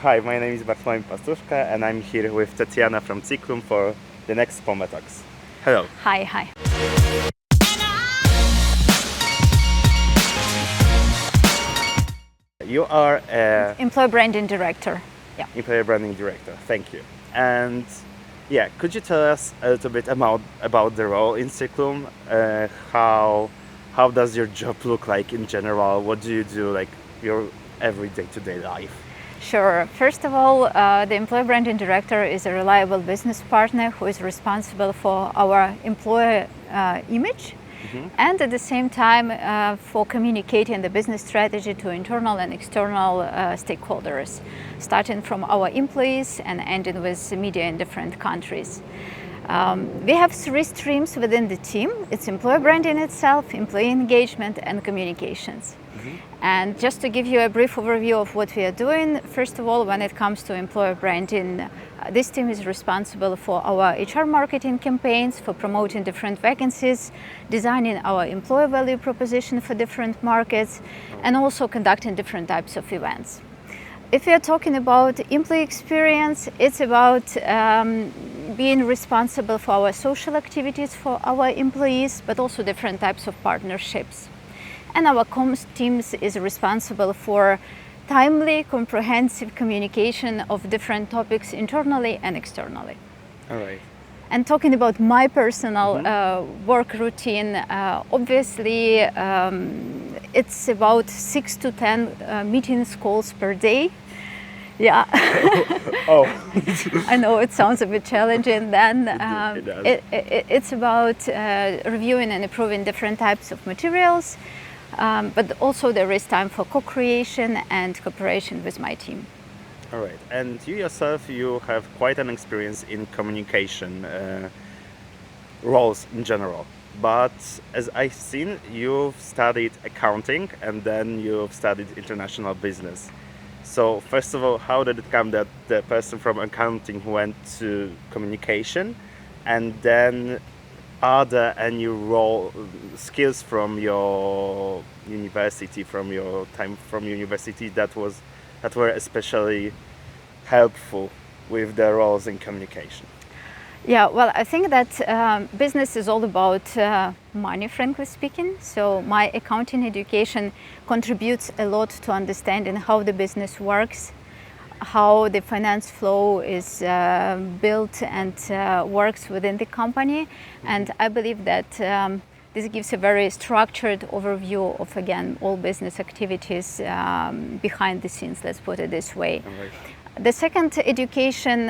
Hi, my name is Bartłomiej Pastuszka and I'm here with Tetyana from Ciklum for the next POME Talks. Hello. Hi. You are a Employee branding director. Yeah. employer branding director. Thank you. And could you tell us a little bit about the role in Ciklum? How does your job look like in general? What do you do, like your every day-to-day life? Sure. First of all, the employee branding director is a reliable business partner who is responsible for our employer image and at the same time for communicating the business strategy to internal and external stakeholders, starting from our employees and ending with media in different countries. We have three streams within the team. It's employer branding itself, employee engagement, and communications. And just to give you a brief overview of what we are doing, first of all, when it comes to employer branding, this team is responsible for our HR marketing campaigns, for promoting different vacancies, designing our employer value proposition for different markets, and also conducting different types of events. If we are talking about employee experience, it's about being responsible for our social activities for our employees, but also different types of partnerships. And our comms teams is responsible for timely, comprehensive communication of different topics internally and externally. All right. And talking about my personal work routine, obviously it's about 6 to 10 meetings, calls per day. Yeah. Oh. I know it sounds a bit challenging. Then It does. it's about reviewing and approving different types of materials, but also there is time for co-creation and cooperation with my team. All right. And you yourself, you have quite an experience in communication roles in general. But as I've seen, you've studied accounting and then you've studied international business. So first of all, how did it come that the person from accounting went to communication? And then are there any role skills from your university, from your time from university that were especially helpful with the roles in communication? Yeah, well, I think that business is all about money, frankly speaking. So my accounting education contributes a lot to understanding how the business works, how the finance flow is built and works within the company. And I believe that this gives a very structured overview of, again, all business activities behind the scenes, let's put it this way. Right. The second education,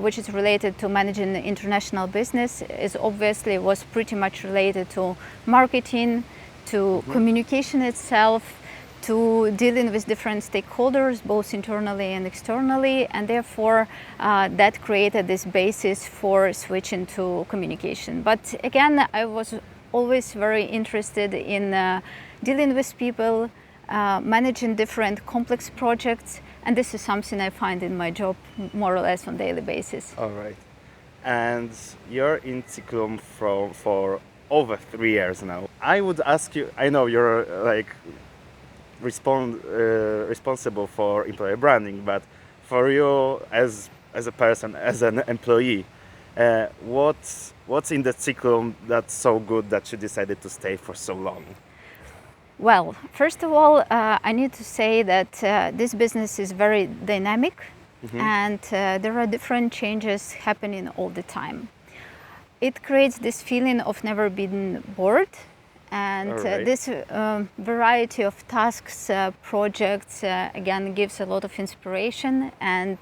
which is related to managing international business, was pretty much related to marketing, to communication itself, to dealing with different stakeholders, both internally and externally, and therefore that created this basis for switching to communication. But again, I was always very interested in dealing with people, managing different complex projects, and this is something I find in my job more or less on a daily basis. All right. And you're in Ciklum for over 3 years now. I would ask you, I know you're like responsible for employer branding, but for you as a person, as an employee, what's in the Ciklum that's so good that you decided to stay for so long? Well, first of all, I need to say that this business is very dynamic and there are different changes happening all the time. It creates this feeling of never being bored, and this variety of tasks, projects, again, gives a lot of inspiration and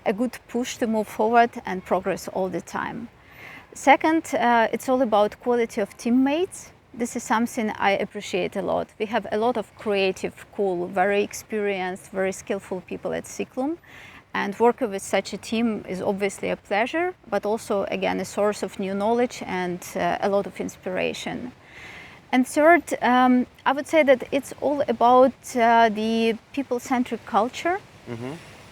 a good push to move forward and progress all the time. Second, it's all about quality of teammates. This is something I appreciate a lot. We have a lot of creative, cool, very experienced, very skillful people at Ciklum. And working with such a team is obviously a pleasure, but also, again, a source of new knowledge and a lot of inspiration. And third, I would say that it's all about the people-centric culture.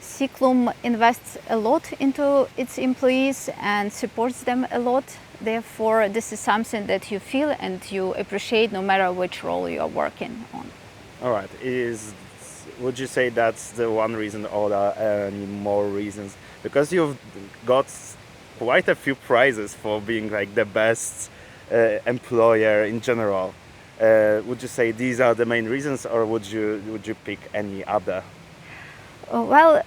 Ciklum invests a lot into its employees and supports them a lot. Therefore, this is something that you feel and you appreciate no matter which role you are working on. All right. would you say that's the one reason, or are any more reasons? Because you've got quite a few prizes for being like the best employer in general. Would you say these are the main reasons, or would you pick any other? Well,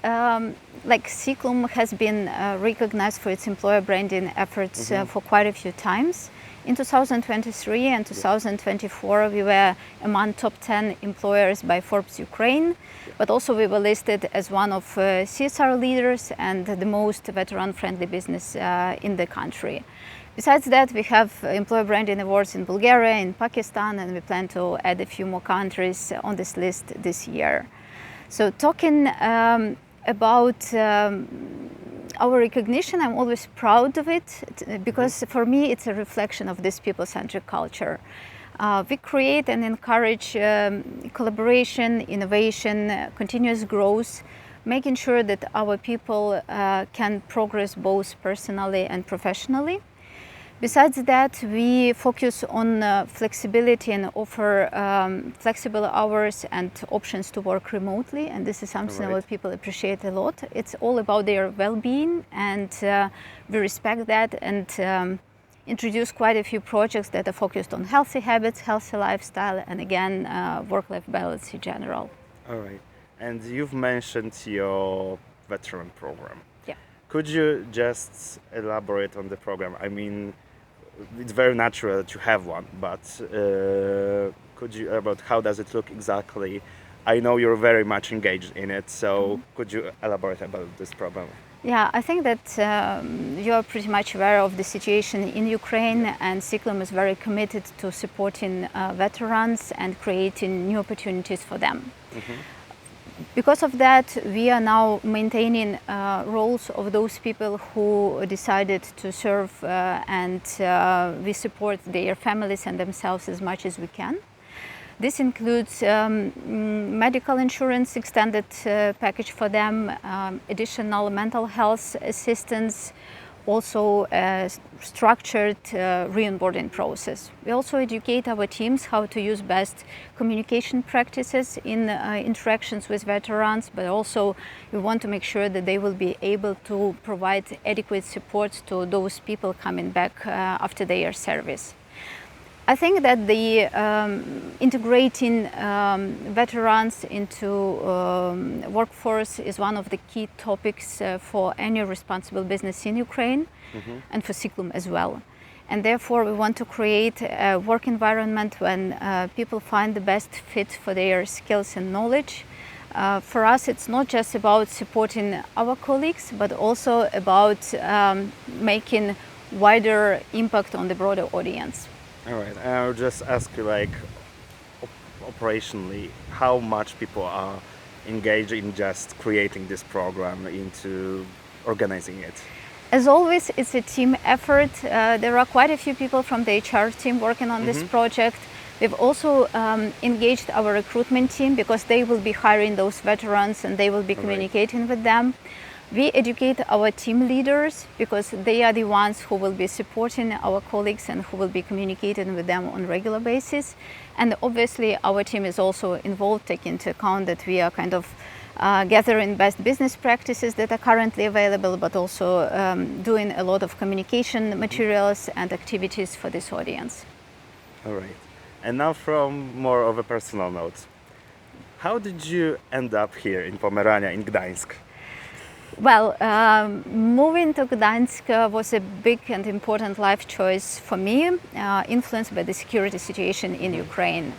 like Ciklum has been recognized for its employer branding efforts for quite a few times. In 2023 and 2024, we were among top 10 employers by Forbes Ukraine, but also we were listed as one of CSR leaders and the most veteran-friendly business in the country. Besides that, we have employer branding awards in Bulgaria, in Pakistan, and we plan to add a few more countries on this list this year. So talking about our recognition, I'm always proud of it because for me it's a reflection of this people-centric culture. We create and encourage collaboration, innovation, continuous growth, making sure that our people can progress both personally and professionally. Besides that, we focus on flexibility and offer flexible hours and options to work remotely, and this is something that people appreciate a lot. It's all about their well-being, and we respect that and introduce quite a few projects that are focused on healthy habits, healthy lifestyle, and again, work-life balance in general. All right. And you've mentioned your veteran program. Yeah. Could you just elaborate on the program? I mean, it's very natural that you have one, but could you about how does it look exactly? I know you're very much engaged in it, so could you elaborate about this program? Yeah, I think that you are pretty much aware of the situation in Ukraine, and Ciklum is very committed to supporting veterans and creating new opportunities for them. Because of that, we are now maintaining roles of those people who decided to serve, and we support their families and themselves as much as we can. This includes medical insurance extended package for them, additional mental health assistance, also a structured re-onboarding process. We also educate our teams how to use best communication practices in interactions with veterans, but also we want to make sure that they will be able to provide adequate support to those people coming back after their service. I think that the integrating veterans into workforce is one of the key topics for any responsible business in Ukraine and for Ciklum as well. And therefore we want to create a work environment when people find the best fit for their skills and knowledge. For us, it's not just about supporting our colleagues, but also about making wider impact on the broader audience. All right, I'll just ask you, like, operationally, how much people are engaged in just creating this program, into organizing it? As always, it's a team effort. There are quite a few people from the HR team working on this project. We've also engaged our recruitment team because they will be hiring those veterans and they will be communicating with them. We educate our team leaders because they are the ones who will be supporting our colleagues and who will be communicating with them on a regular basis. And obviously our team is also involved, taking into account that we are kind of gathering best business practices that are currently available, but also doing a lot of communication materials and activities for this audience. All right. And now from more of a personal note, how did you end up here in Pomerania, in Gdańsk? Well, moving to Gdańsk was a big and important life choice for me, influenced by the security situation in Ukraine.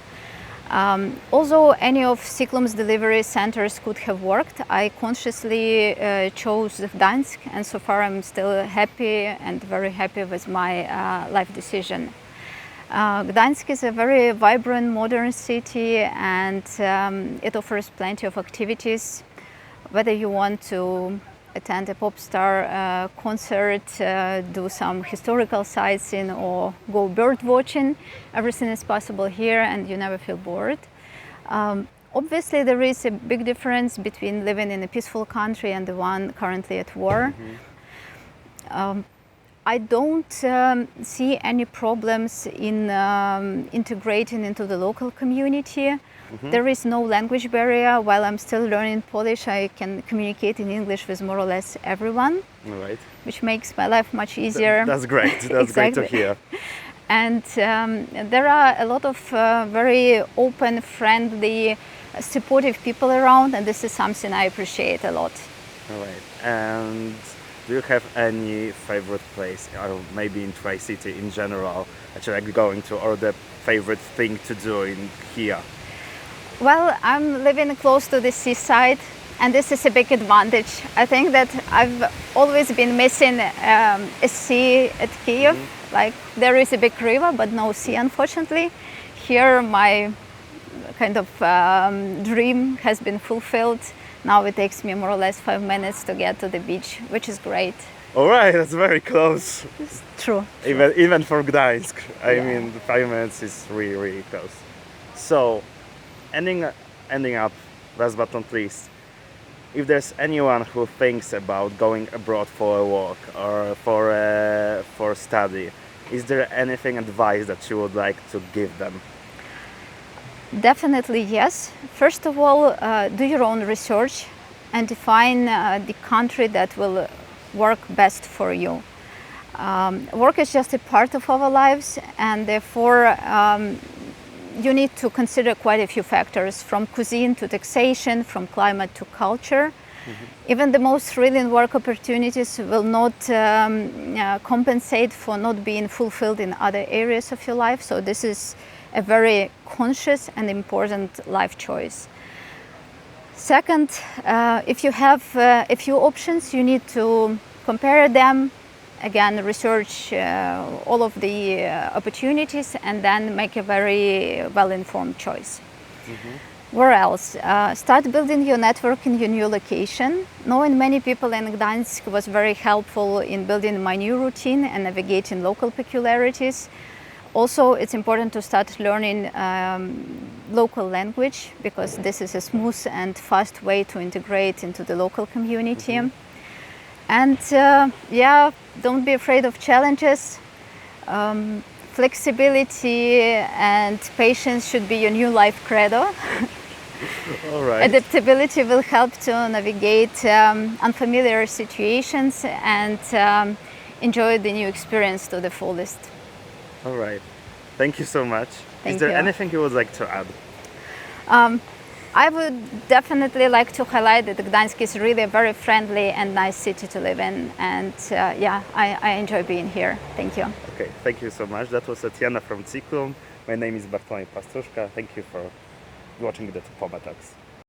Although any of Ciklum's delivery centers could have worked, I consciously chose Gdańsk, and so far I'm still happy and very happy with my life decision. Gdańsk is a very vibrant, modern city, and it offers plenty of activities. Whether you want to attend a pop star concert, do some historical sightseeing, or go bird watching, everything is possible here and you never feel bored. Obviously, there is a big difference between living in a peaceful country and the one currently at war. I don't see any problems in integrating into the local community. There is no language barrier. While I'm still learning Polish, I can communicate in English with more or less everyone, All right. which makes my life much easier. That's great. That's great to Exactly. hear. And there are a lot of very open, friendly, supportive people around, and this is something I appreciate a lot. All right. And do you have any favorite place, or maybe in Tri-City in general, that you like going to, or the favorite thing to do in here? Well, I'm living close to the seaside, and this is a big advantage. I think that I've always been missing a sea at Kiev. Like, there is a big river, but no sea, unfortunately. Here, my kind of dream has been fulfilled. Now it takes me more or less 5 minutes to get to the beach, which is great. All right, that's very close. It's true. Even for Gdańsk. I Yeah. mean, 5 minutes is really, really close. So, ending up, last but not least, if there's anyone who thinks about going abroad for a work or for study, is there anything advice that you would like to give them? Definitely yes. First of all, do your own research and define the country that will work best for you. Work is just a part of our lives, and therefore you need to consider quite a few factors, from cuisine to taxation, from climate to culture. Even the most thrilling work opportunities will not compensate for not being fulfilled in other areas of your life. So this is a very conscious and important life choice. Second, if you have a few options, you need to compare them. Again, research all of the opportunities and then make a very well-informed choice. Where else? Start building your network in your new location. Knowing many people in Gdańsk was very helpful in building my new routine and navigating local peculiarities. Also, it's important to start learning local language, because this is a smooth and fast way to integrate into the local community. And yeah, don't be afraid of challenges. Flexibility and patience should be your new life credo. All right. Adaptability will help to navigate unfamiliar situations and enjoy the new experience to the fullest. All right. Thank you so much. Thank Is there you. anything you would like to add? I would definitely like to highlight that Gdańsk is really a very friendly and nice city to live in, and yeah, I enjoy being here. Thank you. Okay, thank you so much. That was Tetyana from Ciklum. My name is Bartłomiej Pastuszka. Thank you for watching the POME Talks.